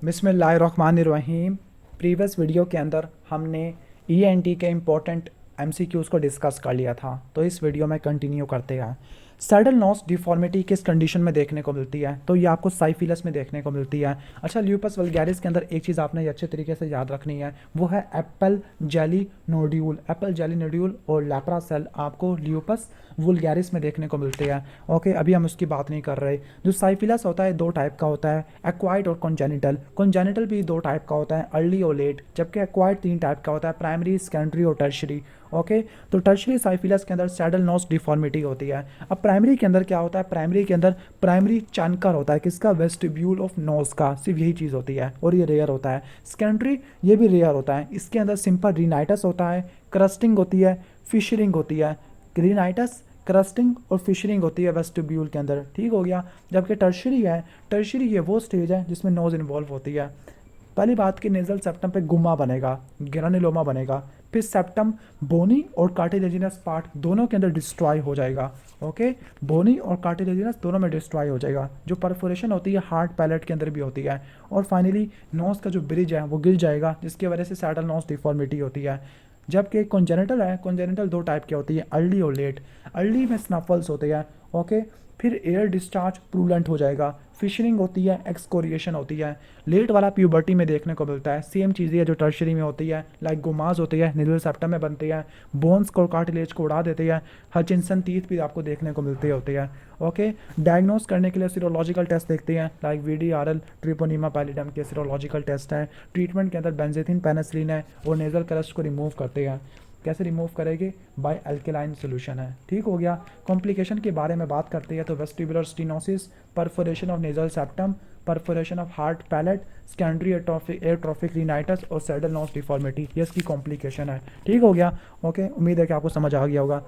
बिस्मिल्लाहिर्रहमानिर्रहीम। Previous video के अंदर हमने ईएनटी के इम्पोर्टेंट एमसीक्यूज़ को डिस्कस कर लिया था, तो इस वीडियो में कंटिन्यू करते हैं। सैडल नोज डिफॉर्मिटी किस कंडीशन में देखने को मिलती है? तो ये आपको साइफिलस में देखने को मिलती है। अच्छा, ल्यूपस वल्गैरिस के अंदर एक चीज़ आपने ये अच्छे तरीके से याद रखनी है, वो है Apple jelly nodule. Apple jelly nodule और लैप्रा सेल आपको ल्यूपस वुल्गैरिस में देखने को मिलते हैं। ओके, अभी हम उसकी बात नहीं कर रहे। जो साइफिलस होता है दो टाइप का होता है, एक्वायर्ड और कॉन्जेनिटल। कॉन्जेनिटल भी दो टाइप का होता है, अर्ली और लेट, जबकि एक्वायर्ड तीन टाइप का होता है, प्राइमरी, सेकेंडरी और टर्शरी। ओके, तो टर्शरी साइफिलस के अंदर सैडल नोज डिफॉर्मिटी होती है। अब प्राइमरी के अंदर क्या होता है? प्राइमरी के अंदर प्राइमरी चैनकर होता है, किसका? वेस्टिब्यूल ऑफ नोज का, सिर्फ यही चीज़ होती है और ये रेयर होता है। सेकेंडरी ये भी रेयर होता है, इसके अंदर सिंपल रिनाइटस होता है, क्रस्टिंग होती है, फिशरिंग होती है। रिनाइटस, क्रस्टिंग और फिशरिंग होती है वेस्टिब्यूल के अंदर, ठीक हो गया। जबकि टर्शरी है, टर्शरी ये वो स्टेज है जिसमें नोज इन्वॉल्व होती है। पहली बात कि नेजल सेप्टम पे गुम्मा बनेगा, ग्रानुलोमा बनेगा, फिर सेप्टम बोनी और कार्टिलेजिनस पार्ट दोनों के अंदर डिस्ट्रॉय हो जाएगा। ओके, बोनी और कार्टिलेजिनस दोनों में डिस्ट्रॉय हो जाएगा। जो परफोरेशन होती है हार्ड पैलेट के अंदर भी होती है, और फाइनली नोज का जो ब्रिज है वो गिर जाएगा, जिसकी वजह से सैडल नोज डिफॉर्मिटी होती है। जबकि कॉन्जेनिटल है, कॉन्जेनिटल दो टाइप की होती है, अर्ली और लेट। अर्ली में स्नफल्स होते हैं, ओके, फिर एयर डिस्चार्ज प्रूलेंट हो जाएगा, फिशरिंग होती है, एक्सकोरिएशन होती है। लेट वाला प्यूबर्टी में देखने को मिलता है, सेम चीज़ें है जो टर्शरी में होती है, लाइक गुमाज होती है, निडल सेप्टम में बनती है, बोन्स को कार्टिलेज को उड़ा देती है, हचिंसन टीथ भी आपको देखने को मिलती होती है। ओके, डायग्नोस करने के लिए सीरोलॉजिकल टेस्ट देखते हैं, लाइक वीडीआरएल, ट्रिपोनीमा पैलिडम के सीरोलॉजिकल टेस्ट है। ट्रीटमेंट के अंदर बेंजेथिन पेनिसिलिन है और नेजल क्रस्ट को रिमूव करते हैं। कैसे रिमूव करेंगे? बाय अल्केलाइन सोल्यूशन है, ठीक हो गया। कॉम्प्लिकेशन के बारे में बात करते हैं तो vestibular stenosis, perforation of nasal septum, perforation of hard palate, secondary atrophic rhinitis और सैडल नोज डिफॉर्मिटी, ये इसकी कॉम्प्लिकेशन है, ठीक हो गया। ओके, उम्मीद है कि आपको समझ आ गया होगा।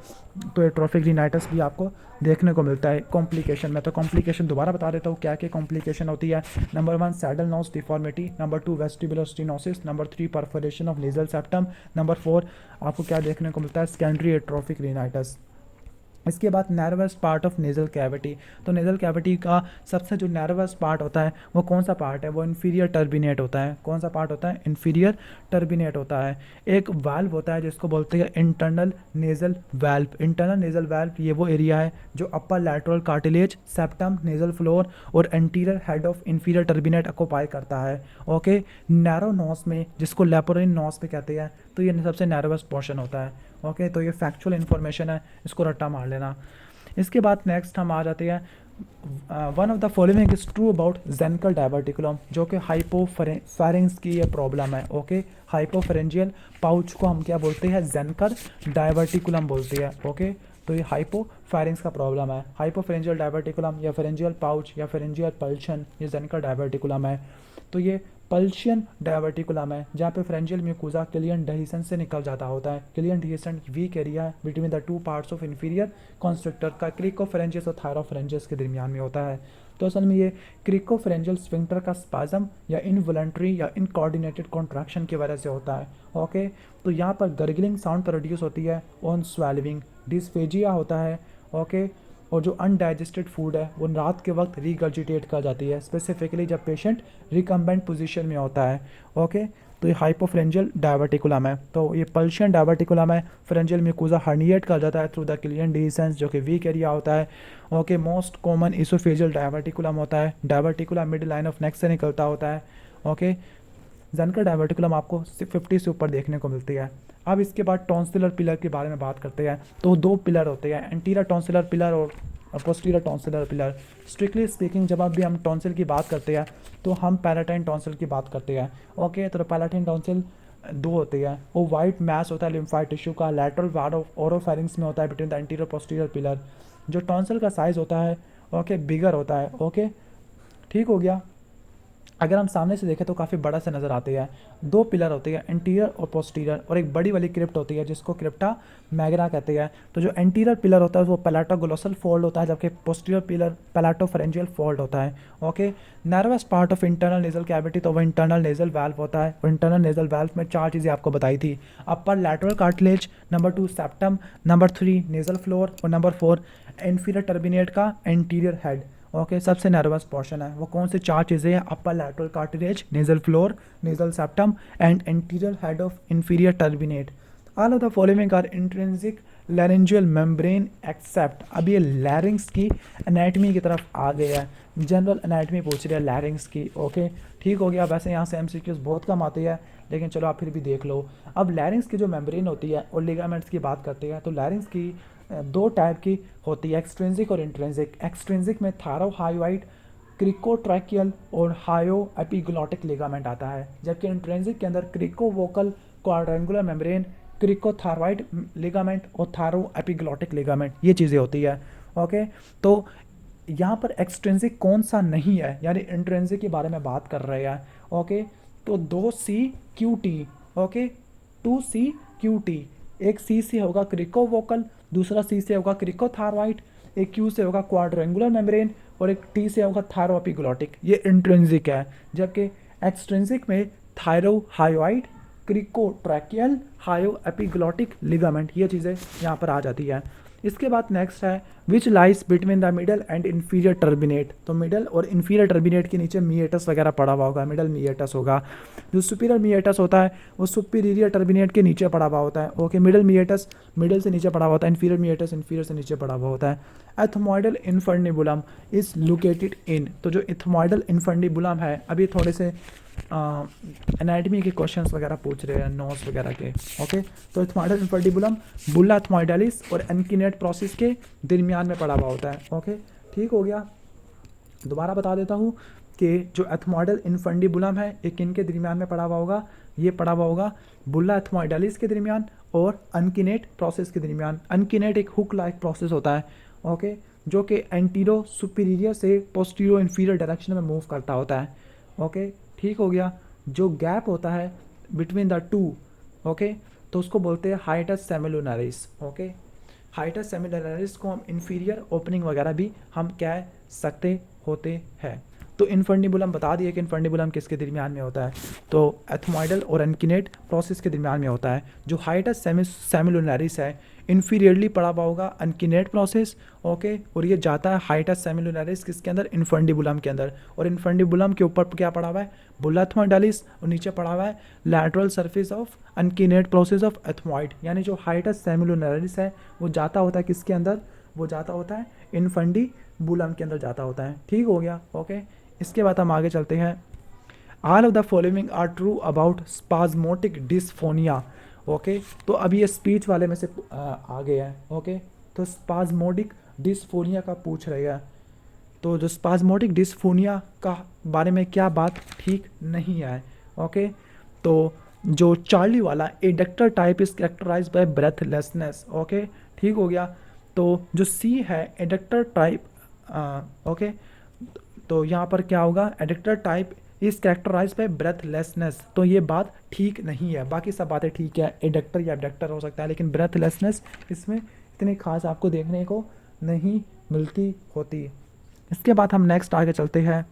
तो एट्रोफिक रिनाइटस भी आपको देखने को मिलता है कॉम्प्लिकेशन में। तो कॉम्प्लिकेशन दोबारा बता देता हूँ क्या क्या कॉम्प्लिकेशन होती है। Number 1 saddle nose deformity, number 2 vestibular stenosis, number 3 perforation of nasal septum, number 4 आपको क्या देखने को मिलता है? Secondary atrophic rhinitis. इसके बाद nervous part of nasal cavity. तो नेजल कैविटी का सबसे जो नर्वस पार्ट होता है वो कौन सा पार्ट है? वो इन्फीरियर टर्बिनेट होता है। कौन सा पार्ट होता है? इन्फीरियर टर्बिनेट होता है। एक वाल्व होता है जिसको बोलते हैं internal nasal valve. Internal nasal valve ये वो एरिया है जो upper lateral cartilage, septum, nasal floor और anterior head of inferior turbinate occupy करता है। ओके, नैरो नोस में, जिसको लेपोरिन नोस पे कहते हैं, तो ये सबसे नर्वस पोर्शन होता है। ओके, तो ये फैक्चुअल इन्फॉर्मेशन है, इसको रट्टा मार लेना। इसके बाद नेक्स्ट हम आ जाते हैं, one of the following is true about Zenker diverticulum, जो कि हाइपोफेरिंग्स की ये प्रॉब्लम है। ओके, हाइपोफेरेंजियल पाउच को हम क्या बोलते हैं? ज़ेनकर डायवर्टिकुलम बोलते हैं। ओके, तो ये हाइपोफेरिंग्स का प्रॉब्लम है। हाइपोफेरेंजियल डायवर्टिकुलम या फेरेंजियल पाउच या फेरेंजियल पल्शन, ये ज़ेनकर डायवर्टिकुलम है। तो ये पल्शियन डायवर्टिकुलम है जहाँ पे फ्रेंजियल म्यूकोजा क्लियन डेहिसन से निकल जाता होता है। क्लियन डेहिसन वीक एरिया है between the two parts of inferior constructor का, क्रिकोफेरेंजियस और थायरोफेरेंजियस के दरमियान में होता है। तो असल में ये क्रिकोफेरेंजियल स्फिंक्टर का स्पाज्म या इनवॉलंटरी या इनकोऑर्डिनेटेड कॉन्ट्रैक्शन की वजह से होता है। ओके, तो यहाँ पर गर्गलिंग साउंड प्रोड्यूस होती है ऑन स्वेलिंग, डिस्फेजिया होता है। ओके, और जो अनडाइजेस्टेड फूड है वो रात के वक्त रिगर्जिटेट कर जाती है, स्पेसिफिकली जब पेशेंट रिकम्बेंट पोजीशन में होता है। ओके, तो ये हाइपोफ्रेंजियल डायवर्टिकुलम है। तो ये पल्शियन डायवर्टिकुलम है। फ्रेंजियल म्यूकोजा हर्निएट कर जाता है थ्रू द क्लियन डेहिसेंस, जो कि वीक एरिया होता है। Okay, most common oesophageal diverticulum होता है। Diverticulum mid line of neck से निकलता होता है। ओके, ज़ेनकर डायवर्टिकुलम आपको 50 से ऊपर देखने को मिलती है। अब इसके बाद टॉन्सिलर पिलर के बारे में बात करते हैं। तो दो पिलर होते हैं, एंटीरियर टॉन्सिलर पिलर और posterior tonsillar pillar. Strictly speaking जब भी हम टॉन्सिल की बात करते हैं तो हम पैलेटाइन टॉन्सिल की बात करते हैं। ओके, तो पैलेटाइन टॉन्सिल दो होती है, वो वाइट मैस होता है लिम्फाइड टिश्यू का, लैटरल वार्ड ऑफ ओरोफेरिंग्स में होता है between the anterior posterior pillar. जो टॉन्सिल का साइज होता है ओके बिगर होता है। ओके, ठीक हो गया। अगर हम सामने से देखें तो काफ़ी बड़ा सा नज़र आते हैं। दो पिलर होते हैं, एंटीरियर और पोस्टीरियर, और एक बड़ी वाली क्रिप्ट होती है जिसको क्रिप्टा मैग्ना कहते हैं। तो जो एंटीरियर पिलर होता है वो पैलेटोग्लोसल फोल्ड होता है, जबकि पोस्टीरियर पिलर पैलेटोफेरेंजियल फोल्ड होता है। Okay, nervous part of internal nasal cavity, तो वो इंटरनल नेजल वाल्व होता है। और इंटरनल नेजल वाल्व में चार चीज़ें आपको बताई थी, upper lateral cartilage, number 2 septum, number 3 nasal floor और नंबर 4 इंफीरियर टर्बिनेट का एंटीरियर हेड। ओके, सबसे नर्वस पोर्शन है। वो कौन से 4 चीज़ें हैं? Upper lateral cartilage, nasal floor, nasal septum and anterior head of inferior turbinate. All of the following are intrinsic laryngeal membrane except. अब ये लैरिंग्स की एनाटमी की तरफ आ गया है, जनरल एनाटमी पूछ रही है लैरिंग्स की। ओके, ठीक हो गया। वैसे यहाँ से एमसीक्यूज बहुत कम आती है, लेकिन चलो आप फिर भी देख लो। अब लैरिंग्स की जो मेम्ब्रेन होती है और लिगामेंट्स की बात करते हैं, तो लैरिंग्स की 2 टाइप की होती है, एक्सट्रिंसिक और इंट्रिंसिक। एक्सट्रिंसिक में थारोहायोइड, क्रिकोट्रैकियल और हायो एपिग्लॉटिक लिगामेंट आता है, जबकि इंट्रिंसिक के अंदर क्रिकोवोकल क्वाड्रेंगुलर मेम्ब्रेन, क्रिकोथायरॉइड लिगामेंट और थारो एपिग्लॉटिक लिगामेंट, ये चीज़ें होती है। ओके, तो यहाँ पर एक्सट्रिंसिक कौन सा नहीं है, यानी इंट्रिंसिक के बारे में बात कर रहे हैं। ओके, तो 2CQT, ओके 2CQT, एक C से होगा क्रिकोवोकल, दूसरा C से होगा क्रिकोथायरॉइड, एक Q से होगा क्वाड्रेंगुलर मेम्ब्रेन और एक T से होगा थायरोएपिग्लॉटिक। ये इंट्रिंसिक है, जबकि एक्सट्रिंसिक में थायरोहायोइड, क्रिकोट्रैकियल, हायो एपिग्लॉटिक लिगामेंट, ये चीज़ें यहाँ पर आ जाती है। इसके बाद नेक्स्ट है which lies between the middle and inferior turbinate. तो मिडल और इन्फीरियर टर्बिनेट के नीचे मिएटस वगैरह पड़ा हुआ होगा, मिडल मिएटस होगा। जो सुपीरियर मिएटस होता है वो सुपीरियर टर्बिनेट के नीचे पड़ा हुआ होता है। ओके, मिडल मिएटस मिडल से नीचे पड़ा हुआ होता है, इन्फीरियर मिएटस इन्फीरियर से नीचे पड़ा हुआ होता है। Ethmoidal infundibulum is located in. तो जो एथमोइडल इन्फर्निबुलम है, अभी थोड़े से एनाटमी के क्वेश्चंस वगैरह पूछ रहे हैं, नोट्स वगैरह के। ओके, तो एथमोइडल इन्फर्निबुलम बुल्ला एथमोइडालिस और एनकिनेट प्रोसेस के दरमियान में पड़ा हुआ होता है। ओके, ठीक हो गया। दोबारा बता देता हूँ कि जो एथमोइडल इन्फर्निबुलम है ये किन के दरमियान में पड़ा हुआ होगा? ये पड़ा हुआ होगा बुल्ला एथमोइडालिस के दरमियान और अनकिनेट प्रोसेस के दरमियान। अनकिनेट एक हुक लाइक प्रोसेस होता है, ओके, जो कि एंटीरो सुपीरियर से पोस्टीरियर इन्फीरियर डायरेक्शन में मूव करता होता है। ओके, ठीक हो गया। जो गैप होता है बिटवीन द टू, ओके, तो उसको बोलते हैं हाइटस सेमिलुनरिस। ओके, हाइटस सेमिलुनरिस को हम इन्फीरियर ओपनिंग वगैरह भी हम कह सकते होते हैं। तो इन्फर्निबुलम बता दिए कि इन्फर्निबुलम किसके दरमियान में होता है, तो एथमोइडल और एनकिनेट प्रोसेस के दरमियान में होता है। जो हाइटस सेमिलुनरिस है इन्फीरियरली पड़ा हुआ होगा अनकिनेट प्रोसेस। ओके, और ये जाता है हाइटस सेमिलुनरिस किसके अंदर? इन्फर्निबुलम के अंदर। और इन्फर्निबुलम के ऊपर क्या पड़ा हुआ है? बुल्ला एथमोइडालिस, और नीचे पड़ा हुआ है lateral surface of uncinate process of ethmoid. यानी जो हाइटस सेमिलुनरिस है वो जाता होता है किसके अंदर? वो जाता होता है इन्फर्निबुलम के अंदर जाता होता है। ठीक हो गया। ओके, इसके बाद हम आगे चलते हैं। All of the following are true about spasmodic dysphonia. Okay, तो अभी ये स्पीच वाले में से आ गया है। ओके, तो स्पाज्मोटिक डिस्फोनिया का पूछ रहे हैं। तो जो स्पाज्मोटिक डिस्फोनिया का बारे में क्या बात ठीक नहीं है। ओके, तो जो चार्ली वाला adductor type is characterized by breathlessness. Okay, ठीक हो गया। तो जो सी है एडक्टर टाइप, ओके, तो यहाँ पर क्या होगा? Adductor type is characterize by breathlessness. तो ये बात ठीक नहीं है, बाकी सब बातें ठीक है, एडक्टर या एबडक्टर हो सकता है, लेकिन ब्रेथलेसनेस इसमें इतनी खास आपको देखने को नहीं मिलती होती। इसके बाद हम नेक्स्ट आगे चलते हैं।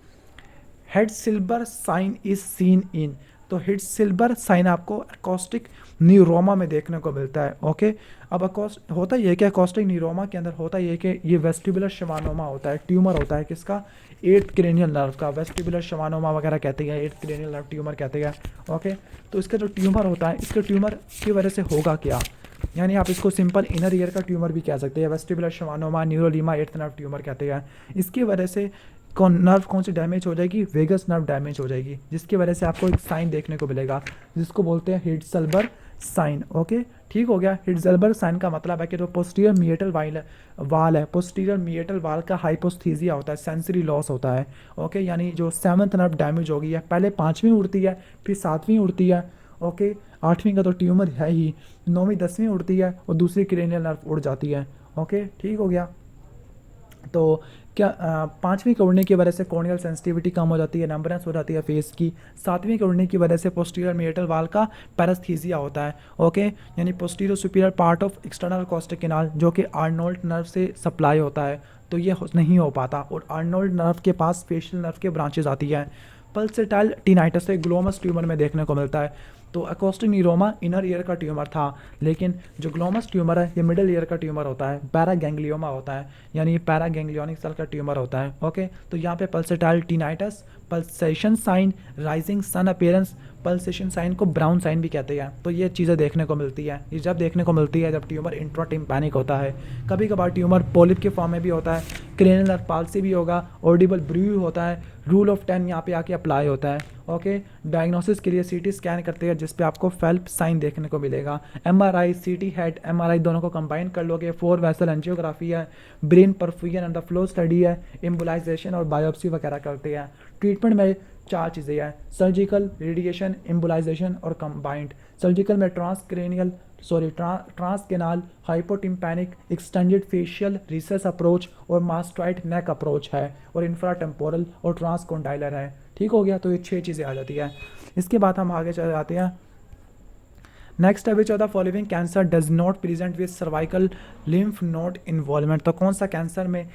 Head silver sign is seen in. तो हेड सिल्वर साइन आपको एकॉस्टिक न्यूरोमा में देखने को मिलता है। ओके, अब होता ये कि एकॉस्टिक न्यूरोमा के अंदर होता ये कि ये वेस्टिबुलर शवानोमा होता है, ट्यूमर होता है किसका? 8th क्रेनियल नर्व का। वेस्टिबुलर शवानोमा वगैरह कहते हैं, 8th क्रेनियल नर्व ट्यूमर कहते हैं। ओके, तो इसका जो ट्यूमर होता है, इसके ट्यूमर की वजह से होगा क्या? यानी आप इसको सिंपल इनर ईयर का ट्यूमर भी कह सकते हैं। वेस्टिबुलर शवानोमा, न्यूरोलीमा, 8th नर्व ट्यूमर कहते हैं। इसकी वजह से नर्व कौन सी डैमेज हो जाएगी? वेगस नर्व डैमेज हो जाएगी, जिसकी वजह से आपको एक साइन देखने को मिलेगा जिसको बोलते हैं हिट्ज़लबर्ग साइन। ओके, ठीक हो गया। हिट्ज़लबर्ग साइन का मतलब है कि जो पोस्टीरियर मिएटल वाल है, पोस्टीरियर मिएटल वाल का हाइपोस्थीसिया होता है, सेंसरी लॉस होता है। ओके, यानी जो 7th नर्व डैमेज हो गई है, पहले 5वीं उड़ती है, फिर 7वीं उड़ती है। ओके, 8वीं का तो ट्यूमर है ही, 9वीं 10वीं उड़ती है और दूसरी क्रेनियल नर्व उड़ जाती है। ओके, ठीक हो गया। तो क्या 5वीं के उड़ने की वजह से कॉर्नियल सेंसिटिविटी कम हो जाती है, नंबरेंस हो जाती है फेस की। 7वीं के उड़ने की वजह से पोस्टीरियर मिएटल वाल का पैरास्थीसिया होता है। ओके, यानी posterior superior part of external caustic canal जो कि आर्नोल्ड नर्व से सप्लाई होता है, तो ये नहीं हो पाता। और आर्नोल्ड नर्व के पास फेशियल नर्व के ब्रांचेज आती हैं। पल्सेटाइल टिनाइटस ग्लोमस ट्यूमर में देखने को मिलता है। तो अकोस्टिक न्यूरोमा इनर ईयर का ट्यूमर था, लेकिन जो ग्लोमस ट्यूमर है ये मिडिल ईयर का ट्यूमर होता है, पैरागैंग्लियोमा होता है, यानी ये पैरागैंग्लियोनिक सेल का ट्यूमर होता है। ओके, तो यहाँ पे pulsatile tinnitus, pulsation sign, rising sun appearance, pulsation sign को ब्राउन साइन भी कहते हैं। तो ये चीज़ें देखने को मिलती है, ये जब देखने को मिलती है जब ट्यूमर इंट्राटिम्पैनिक होता है। कभी कभार ट्यूमर पॉलिप के फॉर्म में भी होता है, क्रेनियल नर्व पाल्सी भी होगा, ऑडिबल ब्रू होता है, रूल ऑफ 10 यहाँ पे आके अप्लाई होता है। ओके, डायग्नोसिस के लिए सीटी स्कैन करते हैं जिसपे आपको फेल्प साइन देखने को मिलेगा। एमआरआई, सीटी हेड, एमआरआई दोनों को कंबाइन कर लोगे, 4 वेसल एंजियोग्राफी है, brain perfusion and the flow study है, एम्बुलाइजेशन और बायोप्सी वगैरह करते हैं। ट्रीटमेंट में 4 चीज़ें हैं, सर्जिकल, रेडिएशन, एम्बुलाइजेशन और कंबाइंड। सर्जिकल में ट्रांसकेनाल, हाइपोटिम्पैनिक, एक्सटेंडेड फेशियल रिसेस अप्रोच और मास्टराइट नेक अप्रोच है, और इंफ्राटेम्पोरल और ट्रांसकोंडाइलर है। ठीक हो गया, तो ये 6 चीज़ें आ जाती है। इसके बाद हम आगे चले जाते हैं। नेक्स्ट है विच of the following cancer does not present with cervical lymph node involvement. तो कौन सा कैंसर में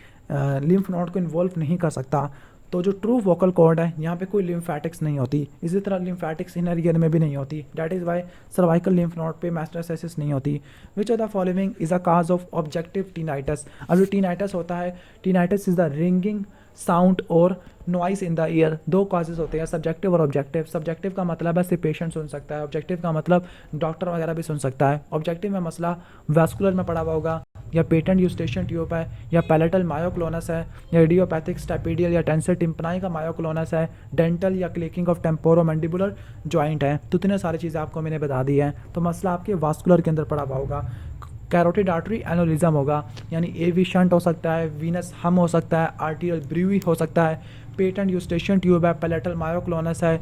लिम्फ नोड को इन्वॉल्व नहीं कर सकता? तो जो ट्रू वोकल कॉर्ड है यहाँ पे कोई लिम्फैटिक्स नहीं होती, इसी तरह लिम्फैटिक्स इनर ईयर में भी नहीं होती, that is why cervical lymph node पे मेटास्टेसिस नहीं होती। Which of the following is a cause of objective tinnitus. अब जो टीनाइटस होता है, tinnitus is the ringing sound और noise in the ear. 2 causes होते हैं, सब्जेक्टिव और ऑब्जेक्टिव। सब्जेक्टिव का मतलब है सिर्फ पेशेंट सुन सकता है, ऑब्जेक्टिव का मतलब डॉक्टर वगैरह भी सुन सकता है। ऑब्जेक्टिव में मसला वैस्कुलर में पड़ा हुआ होगा, या पेटेंट यूस्टेशन ट्यूब है, या पैलेटल मायोक्लोनस है, या इडियोपैथिक स्टेपिडियल या टेंसर टिम्पनाई का मायोक्लोनस है, डेंटल या क्लिकिंग ऑफ टेम्पोरोमैंडिबुलर जॉइंट है। तो इतने सारी चीज़ें आपको मैंने बता दी हैं। तो मसला आपके वास्कुलर के अंदर पड़ा हुआ होगा। कैरोटिड आर्टरी एनोरिज्म होगा, यानी एवी शंट हो सकता है, वीनस हम हो सकता है, आर्टियल ब्रूई हो सकता है, पेटेंट यूस्टेशन ट्यूब है, पैलेटल मायोक्लोनस है,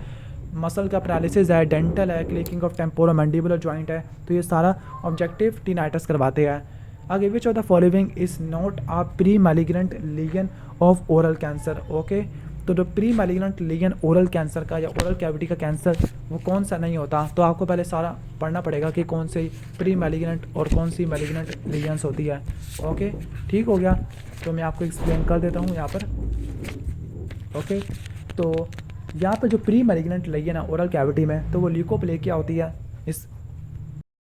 मसल का पैरालिसिस है, डेंटल है, क्लिकिंग ऑफ टेम्पोरोमैंडिबुलर जॉइंट है। तो ये सारा ऑब्जेक्टिव टीनाइटस करवाते हैं। आगे which of the following is not a pre malignant lesion of oral cancer. Okay, तो जो pre malignant lesion oral cancer का या ओरल कैविटी का कैंसर वो कौन सा नहीं होता? तो आपको पहले सारा पढ़ना पड़ेगा कि कौन सी प्री मैलिग्नेंट और कौन सी मैलिग्नेंट लीजन्स होती है। ओके, ठीक हो गया, तो मैं आपको एक्सप्लेन कर देता हूँ यहाँ पर। ओके, तो यहाँ पर जो प्री मैलिग्नेंट लीजन है ओरल कैविटी में, तो वो ल्यूकोप्लेकिया होती है। इस